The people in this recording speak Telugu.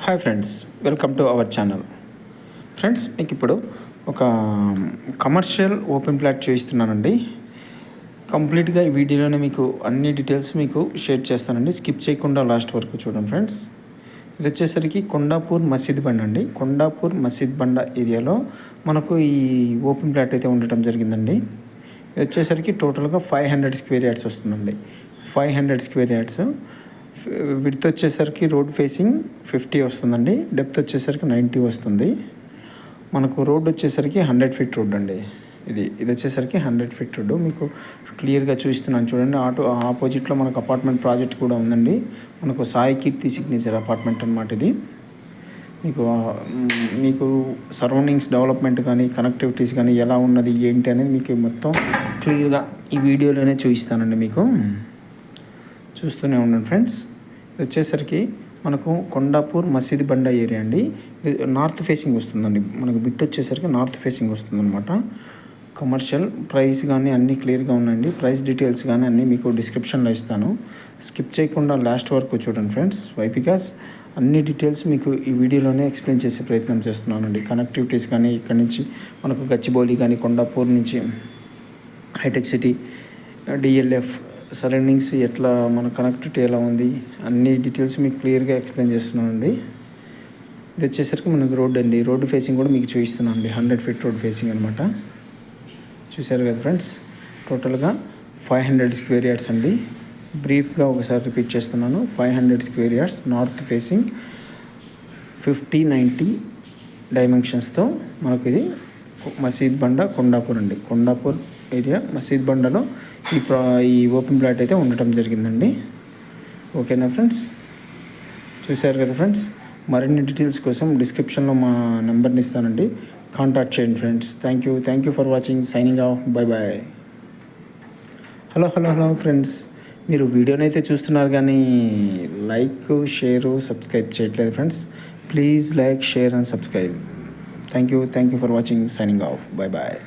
Hi friends, welcome to our channel. Friends, మీకు ఇప్పుడు ఒక కమర్షియల్ ఓపెన్ ప్లాట్ చూపిస్తున్నానండి. కంప్లీట్గా ఈ వీడియోలోనే మీకు అన్ని డీటెయిల్స్ మీకు షేర్ చేస్తానండి. స్కిప్ చేయకుండా లాస్ట్ వరకు చూడండి ఫ్రెండ్స్. ఇది వచ్చేసరికి కొండాపూర్ మసీద్ బండ అండి. కొండాపూర్ మసీద్ బండ ఏరియాలో మనకు ఈ ఓపెన్ ప్లాట్ అయితే ఉండటం జరిగిందండి. ఇది వచ్చేసరికి టోటల్గా 500 స్క్వేర్ యార్డ్స్ వస్తుందండి. 500 స్క్వేర్ యార్డ్స్. విడ్త్ వచ్చేసరికి రోడ్ ఫేసింగ్ 50 వస్తుందండి. డెప్త్ వచ్చేసరికి 90 వస్తుంది. మనకు రోడ్ వచ్చేసరికి 100 ఫీట్ రోడ్ అండి. ఇది వచ్చేసరికి 100 ఫీట్ రోడ్డు మీకు క్లియర్గా చూస్తున్నాను చూడండి. ఆపోజిట్లో మనకు అపార్ట్మెంట్ ప్రాజెక్ట్ కూడా ఉందండి. మనకు సాయి కీర్తి సిగ్నేచర్ అపార్ట్మెంట్ అనమాట ఇది. మీకు సరౌండింగ్స్ డెవలప్మెంట్ కానీ కనెక్టివిటీస్ కానీ ఎలా ఉన్నది ఏంటి అనేది మీకు మొత్తం క్లియర్గా ఈ వీడియోలోనే చూపిస్తానండి. మీకు చూస్తూనే ఉండండి ఫ్రెండ్స్. ఇది వచ్చేసరికి మనకు కొండాపూర్ మసీద్ బండ ఏరియా అండి. ఇది నార్త్ ఫేసింగ్ వస్తుందండి. మనకు బిట్ వచ్చేసరికి నార్త్ ఫేసింగ్ వస్తుందన్నమాట. కమర్షియల్ ప్రైస్ కానీ అన్నీ క్లియర్గా ఉన్నాయండి. ప్రైస్ డీటెయిల్స్ కానీ అన్నీ మీకు డిస్క్రిప్షన్లో ఇస్తాను. స్కిప్ చేయకుండా లాస్ట్ వరకు చూడండి ఫ్రెండ్స్. బికాస్ అన్ని డీటెయిల్స్ మీకు ఈ వీడియోలోనే ఎక్స్ప్లెయిన్ చేసే ప్రయత్నం చేస్తున్నానండి. కనెక్టివిటీస్ కానీ ఇక్కడ నుంచి మనకు గచ్చిబౌలి కానీ కొండాపూర్ నుంచి హైటెక్ సిటీ, డిఎల్ఎఫ్ సరౌండింగ్స్ ఎట్లా మన కనెక్టివిటీ ఎలా ఉంది అన్ని డీటెయిల్స్ మీకు క్లియర్గా ఎక్స్ప్లెయిన్ చేస్తున్నానండి. ఇది వచ్చేసరికి మనకు రోడ్ అండి. రోడ్డు ఫేసింగ్ కూడా మీకు చూపిస్తున్నాను అండి. 100 ఫీట్ రోడ్ ఫేసింగ్ అనమాట. చూశారు కదా ఫ్రెండ్స్. టోటల్గా 500 స్క్వేర్ యార్డ్స్ అండి. బ్రీఫ్గా ఒకసారి రిపీట్ చేస్తున్నాను. 500 స్క్వేర్ యార్డ్స్ నార్త్ ఫేసింగ్ 50-90 డైమెన్షన్స్తో మనకు ఇది మసీద్ బండ కొండాపూర్ అండి. కొండాపూర్ ఏరియా మసీద్ బండలో ఈ ఓపెన్ ప్లాట్ అయితే ఉండటం జరిగిందండి. ఓకేనా ఫ్రెండ్స్. చూశారు కదా ఫ్రెండ్స్. మరిన్ని డీటెయిల్స్ కోసం డిస్క్రిప్షన్లో మా నెంబర్ని ఇస్తానండి. కాంటాక్ట్ చేయండి friends. Thank you for watching. Signing off. Bye. Hello friends. మీరు వీడియోని అయితే చూస్తున్నారు కానీ లైక్, షేరు, సబ్స్క్రైబ్ చేయట్లేదు friends. Please like, share and subscribe. Thank you for watching. Signing off. Bye.